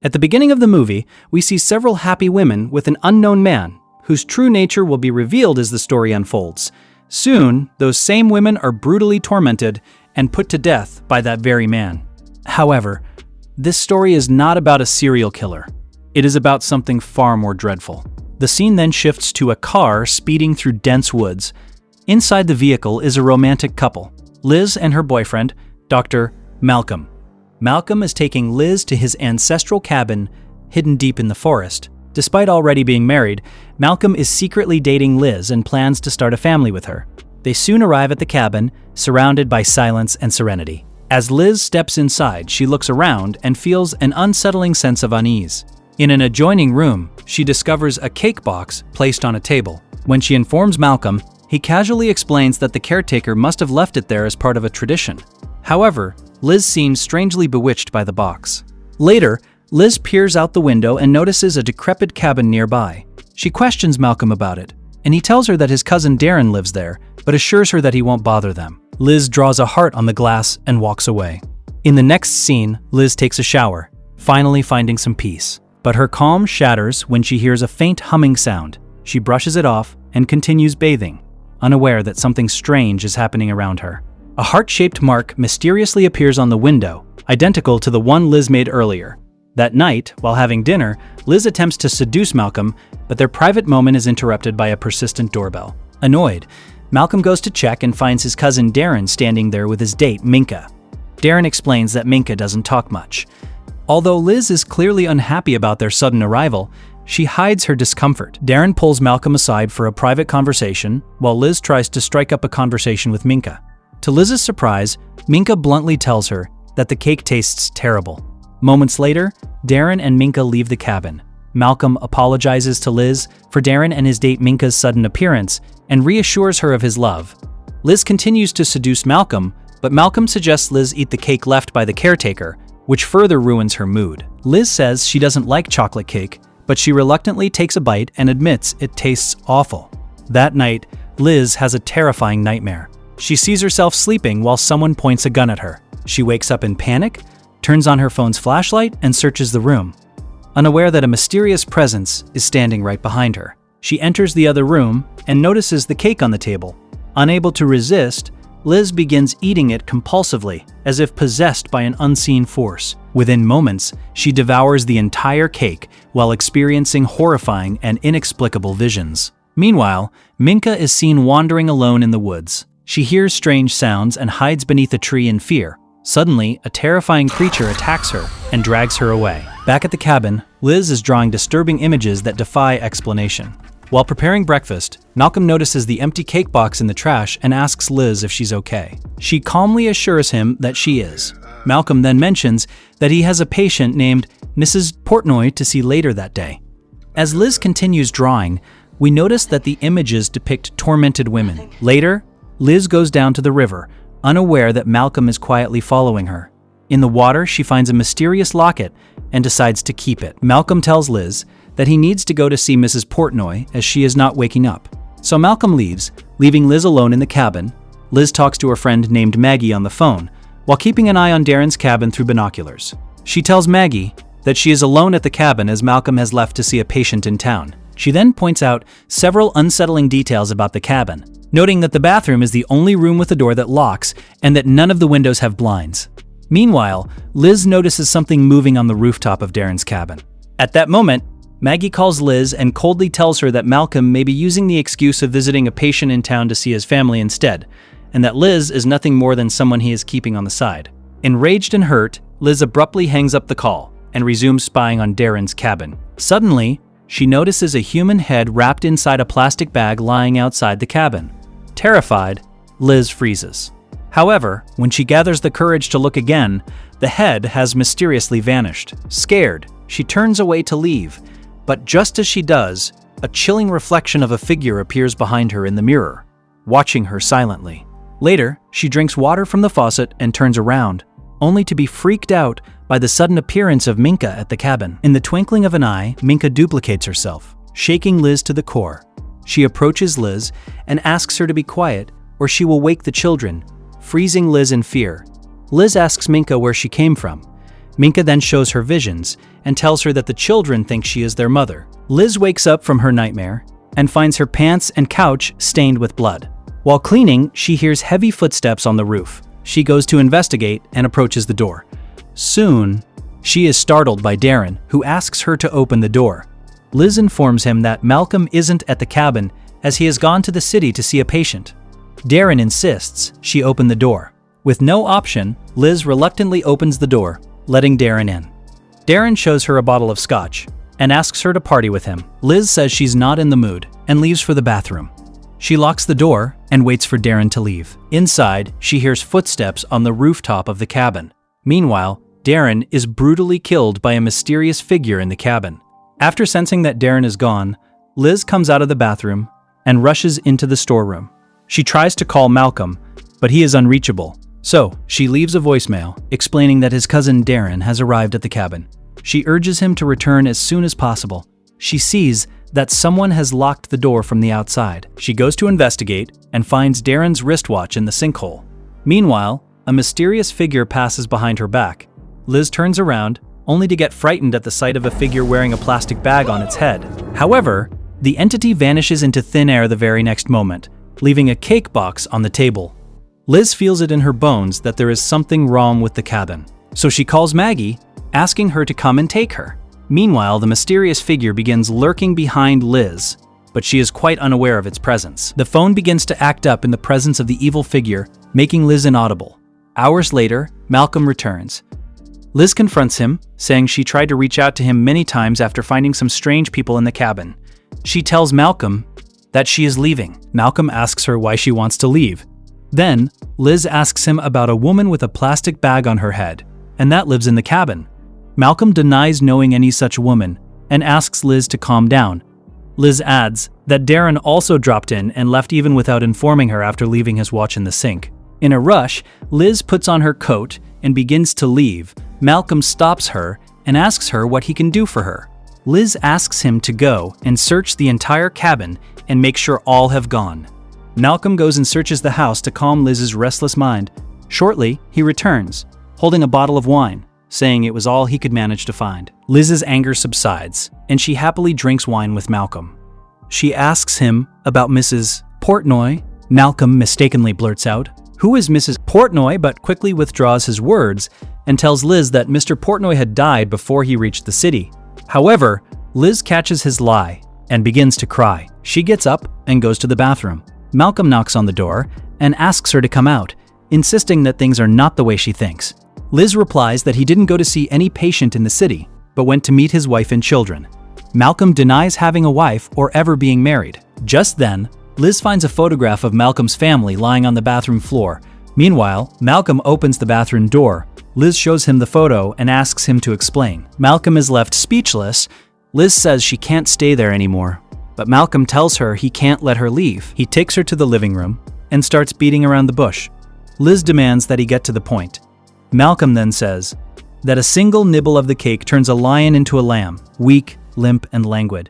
At the beginning of the movie, we see several happy women with an unknown man, whose true nature will be revealed as the story unfolds. Soon, those same women are brutally tormented and put to death by that very man. However, this story is not about a serial killer. It is about something far more dreadful. The scene then shifts to a car speeding through dense woods. Inside the vehicle is a romantic couple, Liz and her boyfriend, Dr. Malcolm. Malcolm is taking Liz to his ancestral cabin hidden deep in the forest. Despite already being married, Malcolm is secretly dating Liz and plans to start a family with her. They soon arrive at the cabin, surrounded by silence and serenity. As Liz steps inside, she looks around and feels an unsettling sense of unease. In an adjoining room, she discovers a cake box placed on a table. When she informs Malcolm, he casually explains that the caretaker must have left it there as part of a tradition. However, Liz seems strangely bewitched by the box. Later, Liz peers out the window and notices a decrepit cabin nearby. She questions Malcolm about it, and he tells her that his cousin Darren lives there, but assures her that he won't bother them. Liz draws a heart on the glass and walks away. In the next scene, Liz takes a shower, finally finding some peace. But her calm shatters when she hears a faint humming sound. She brushes it off and continues bathing, unaware that something strange is happening around her. A heart-shaped mark mysteriously appears on the window, identical to the one Liz made earlier. That night, while having dinner, Liz attempts to seduce Malcolm, but their private moment is interrupted by a persistent doorbell. Annoyed, Malcolm goes to check and finds his cousin Darren standing there with his date, Minka. Darren explains that Minka doesn't talk much. Although Liz is clearly unhappy about their sudden arrival, she hides her discomfort. Darren pulls Malcolm aside for a private conversation, while Liz tries to strike up a conversation with Minka. To Liz's surprise, Minka bluntly tells her that the cake tastes terrible. Moments later, Darren and Minka leave the cabin. Malcolm apologizes to Liz for Darren and his date Minka's sudden appearance and reassures her of his love. Liz continues to seduce Malcolm, but Malcolm suggests Liz eat the cake left by the caretaker, which further ruins her mood. Liz says she doesn't like chocolate cake, but she reluctantly takes a bite and admits it tastes awful. That night, Liz has a terrifying nightmare. She sees herself sleeping while someone points a gun at her. She wakes up in panic, turns on her phone's flashlight, and searches the room, unaware that a mysterious presence is standing right behind her. She enters the other room and notices the cake on the table. Unable to resist, Liz begins eating it compulsively, as if possessed by an unseen force. Within moments, she devours the entire cake while experiencing horrifying and inexplicable visions. Meanwhile, Minka is seen wandering alone in the woods. She hears strange sounds and hides beneath a tree in fear. Suddenly, a terrifying creature attacks her and drags her away. Back at the cabin, Liz is drawing disturbing images that defy explanation. While preparing breakfast, Malcolm notices the empty cake box in the trash and asks Liz if she's okay. She calmly assures him that she is. Malcolm then mentions that he has a patient named Mrs. Portnoy to see later that day. As Liz continues drawing, we notice that the images depict tormented women. Later, Liz goes down to the river, unaware that Malcolm is quietly following her. In the water, she finds a mysterious locket and decides to keep it. Malcolm tells Liz that he needs to go to see Mrs. Portnoy as she is not waking up. So Malcolm leaves, leaving Liz alone in the cabin. Liz talks to her friend named Maggie on the phone, while keeping an eye on Darren's cabin through binoculars. She tells Maggie that she is alone at the cabin as Malcolm has left to see a patient in town. She then points out several unsettling details about the cabin, noting that the bathroom is the only room with a door that locks and that none of the windows have blinds. Meanwhile, Liz notices something moving on the rooftop of Darren's cabin. At that moment, Maggie calls Liz and coldly tells her that Malcolm may be using the excuse of visiting a patient in town to see his family instead, and that Liz is nothing more than someone he is keeping on the side. Enraged and hurt, Liz abruptly hangs up the call and resumes spying on Darren's cabin. Suddenly, she notices a human head wrapped inside a plastic bag lying outside the cabin. Terrified, Liz freezes. However, when she gathers the courage to look again, the head has mysteriously vanished. Scared, she turns away to leave, but just as she does, a chilling reflection of a figure appears behind her in the mirror, watching her silently. Later, she drinks water from the faucet and turns around, only to be freaked out by the sudden appearance of Minka at the cabin. In the twinkling of an eye, Minka duplicates herself, shaking Liz to the core. She approaches Liz and asks her to be quiet, or she will wake the children, freezing Liz in fear. Liz asks Minka where she came from. Minka then shows her visions and tells her that the children think she is their mother. Liz wakes up from her nightmare and finds her pants and couch stained with blood. While cleaning, she hears heavy footsteps on the roof. She goes to investigate and approaches the door. Soon, she is startled by Darren, who asks her to open the door. Liz informs him that Malcolm isn't at the cabin as he has gone to the city to see a patient. Darren insists she open the door. With no option, Liz reluctantly opens the door, letting Darren in. Darren shows her a bottle of scotch and asks her to party with him. Liz says she's not in the mood and leaves for the bathroom. She locks the door and waits for Darren to leave. Inside, she hears footsteps on the rooftop of the cabin. Meanwhile, Darren is brutally killed by a mysterious figure in the cabin. After sensing that Darren is gone, Liz comes out of the bathroom and rushes into the storeroom. She tries to call Malcolm, but he is unreachable. So, she leaves a voicemail explaining that his cousin Darren has arrived at the cabin. She urges him to return as soon as possible. She sees that someone has locked the door from the outside. She goes to investigate and finds Darren's wristwatch in the sinkhole. Meanwhile, a mysterious figure passes behind her back. Liz turns around, only to get frightened at the sight of a figure wearing a plastic bag on its head. However, the entity vanishes into thin air the very next moment, leaving a cake box on the table. Liz feels it in her bones that there is something wrong with the cabin. So she calls Maggie, asking her to come and take her. Meanwhile, the mysterious figure begins lurking behind Liz, but she is quite unaware of its presence. The phone begins to act up in the presence of the evil figure, making Liz inaudible. Hours later, Malcolm returns. Liz confronts him, saying she tried to reach out to him many times after finding some strange people in the cabin. She tells Malcolm that she is leaving. Malcolm asks her why she wants to leave. Then, Liz asks him about a woman with a plastic bag on her head, and that lives in the cabin. Malcolm denies knowing any such woman and asks Liz to calm down. Liz adds that Darren also dropped in and left even without informing her after leaving his watch in the sink. In a rush, Liz puts on her coat and begins to leave. Malcolm stops her and asks her what he can do for her. Liz asks him to go and search the entire cabin and make sure all have gone. Malcolm goes and searches the house to calm Liz's restless mind. Shortly, he returns, holding a bottle of wine, saying it was all he could manage to find. Liz's anger subsides, and she happily drinks wine with Malcolm. She asks him about Mrs. Portnoy. Malcolm mistakenly blurts out, "Who is Mrs. Portnoy?" but quickly withdraws his words and tells Liz that Mr. Portnoy had died before he reached the city. However, Liz catches his lie and begins to cry. She gets up and goes to the bathroom. Malcolm knocks on the door and asks her to come out, insisting that things are not the way she thinks. Liz replies that he didn't go to see any patient in the city, but went to meet his wife and children. Malcolm denies having a wife or ever being married. Just then, Liz finds a photograph of Malcolm's family lying on the bathroom floor. Meanwhile, Malcolm opens the bathroom door. Liz shows him the photo and asks him to explain. Malcolm is left speechless. Liz says she can't stay there anymore, but Malcolm tells her he can't let her leave. He takes her to the living room and starts beating around the bush. Liz demands that he get to the point. Malcolm then says that a single nibble of the cake turns a lion into a lamb, weak, limp, and languid.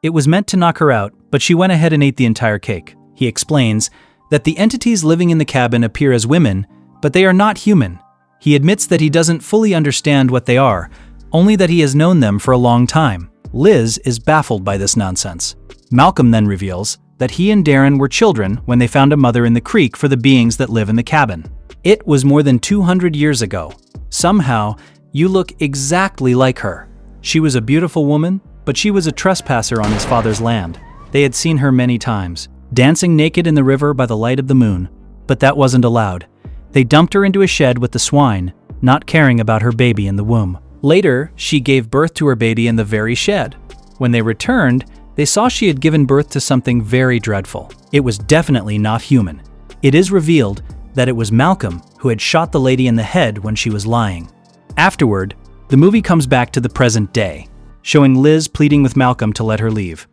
It was meant to knock her out, but she went ahead and ate the entire cake. He explains that the entities living in the cabin appear as women, but they are not human. He admits that he doesn't fully understand what they are, only that he has known them for a long time. Liz is baffled by this nonsense. Malcolm then reveals that he and Darren were children when they found a mother in the creek for the beings that live in the cabin. It was more than 200 years ago. Somehow, you look exactly like her. She was a beautiful woman, but she was a trespasser on his father's land. They had seen her many times, dancing naked in the river by the light of the moon, but that wasn't allowed. They dumped her into a shed with the swine, not caring about her baby in the womb. Later, she gave birth to her baby in the very shed. When they returned, they saw she had given birth to something very dreadful. It was definitely not human. It is revealed that it was Malcolm who had shot the lady in the head when she was lying. Afterward, the movie comes back to the present day, showing Liz pleading with Malcolm to let her leave.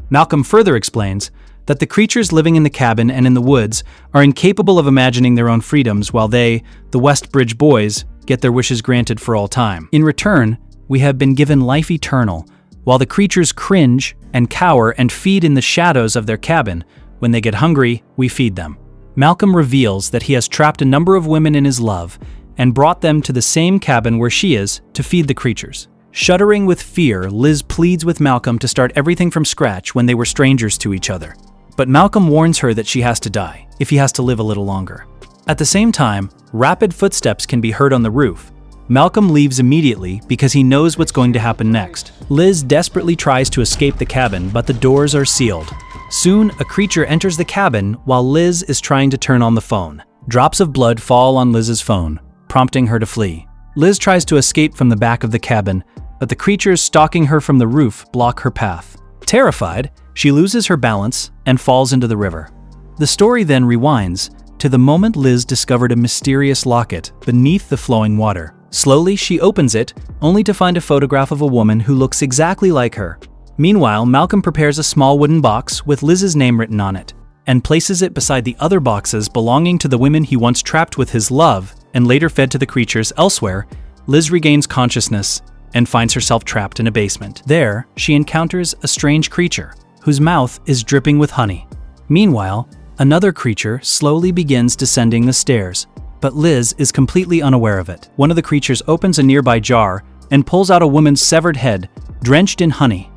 Malcolm further explains that the creatures living in the cabin and in the woods are incapable of imagining their own freedoms while they, the Westbridge boys, get their wishes granted for all time. In return, we have been given life eternal, while the creatures cringe and cower and feed in the shadows of their cabin. When they get hungry, we feed them. Malcolm reveals that he has trapped a number of women in his love and brought them to the same cabin where she is to feed the creatures. Shuddering with fear, Liz pleads with Malcolm to start everything from scratch when they were strangers to each other. But Malcolm warns her that she has to die if he has to live a little longer. At the same time, rapid footsteps can be heard on the roof. Malcolm leaves immediately because he knows what's going to happen next. Liz desperately tries to escape the cabin, but the doors are sealed. Soon, a creature enters the cabin while Liz is trying to turn on the phone. Drops of blood fall on Liz's phone, prompting her to flee. Liz tries to escape from the back of the cabin, but the creatures stalking her from the roof block her path. Terrified, she loses her balance and falls into the river. The story then rewinds to the moment Liz discovered a mysterious locket beneath the flowing water. Slowly, she opens it, only to find a photograph of a woman who looks exactly like her. Meanwhile, Malcolm prepares a small wooden box with Liz's name written on it, and places it beside the other boxes belonging to the women he once trapped with his love and later fed to the creatures elsewhere. Liz regains consciousness and finds herself trapped in a basement. There, she encounters a strange creature, whose mouth is dripping with honey. Meanwhile, another creature slowly begins descending the stairs, but Liz is completely unaware of it. One of the creatures opens a nearby jar and pulls out a woman's severed head, drenched in honey.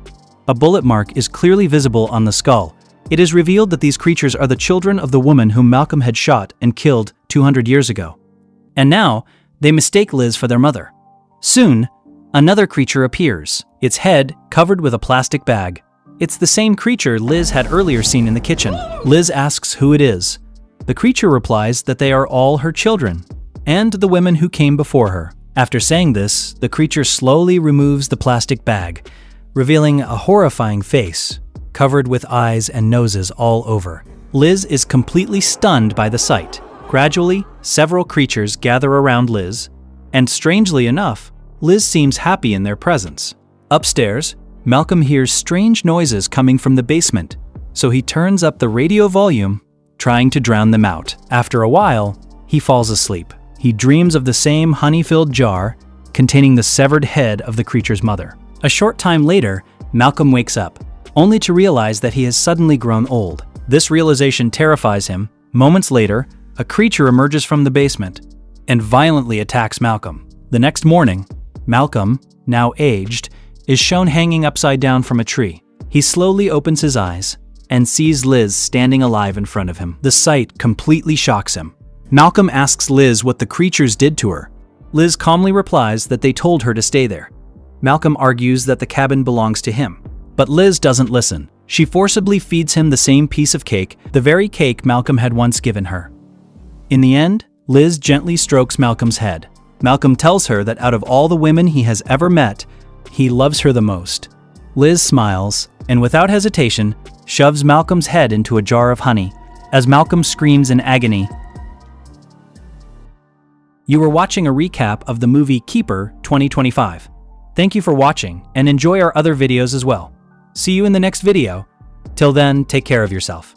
A bullet mark is clearly visible on the skull. It is revealed that these creatures are the children of the woman whom Malcolm had shot and killed 200 years ago. And now, they mistake Liz for their mother. Soon, another creature appears, its head covered with a plastic bag. It's the same creature Liz had earlier seen in the kitchen. Liz asks who it is. The creature replies that they are all her children, and the women who came before her. After saying this, the creature slowly removes the plastic bag, revealing a horrifying face, covered with eyes and noses all over. Liz is completely stunned by the sight. Gradually, several creatures gather around Liz, and strangely enough, Liz seems happy in their presence. Upstairs, Malcolm hears strange noises coming from the basement, so he turns up the radio volume, trying to drown them out. After a while, he falls asleep. He dreams of the same honey-filled jar containing the severed head of the creature's mother. A short time later, Malcolm wakes up, only to realize that he has suddenly grown old. This realization terrifies him. Moments later, a creature emerges from the basement and violently attacks Malcolm. The next morning, Malcolm, now aged, is shown hanging upside down from a tree. He slowly opens his eyes and sees Liz standing alive in front of him. The sight completely shocks him. Malcolm asks Liz what the creatures did to her. Liz calmly replies that they told her to stay there. Malcolm argues that the cabin belongs to him, but Liz doesn't listen. She forcibly feeds him the same piece of cake, the very cake Malcolm had once given her. In the end, Liz gently strokes Malcolm's head. Malcolm tells her that out of all the women he has ever met, he loves her the most. Liz smiles, and without hesitation, shoves Malcolm's head into a jar of honey, as Malcolm screams in agony. You were watching a recap of the movie Keeper 2025. Thank you for watching, and enjoy our other videos as well. See you in the next video. Till then, take care of yourself.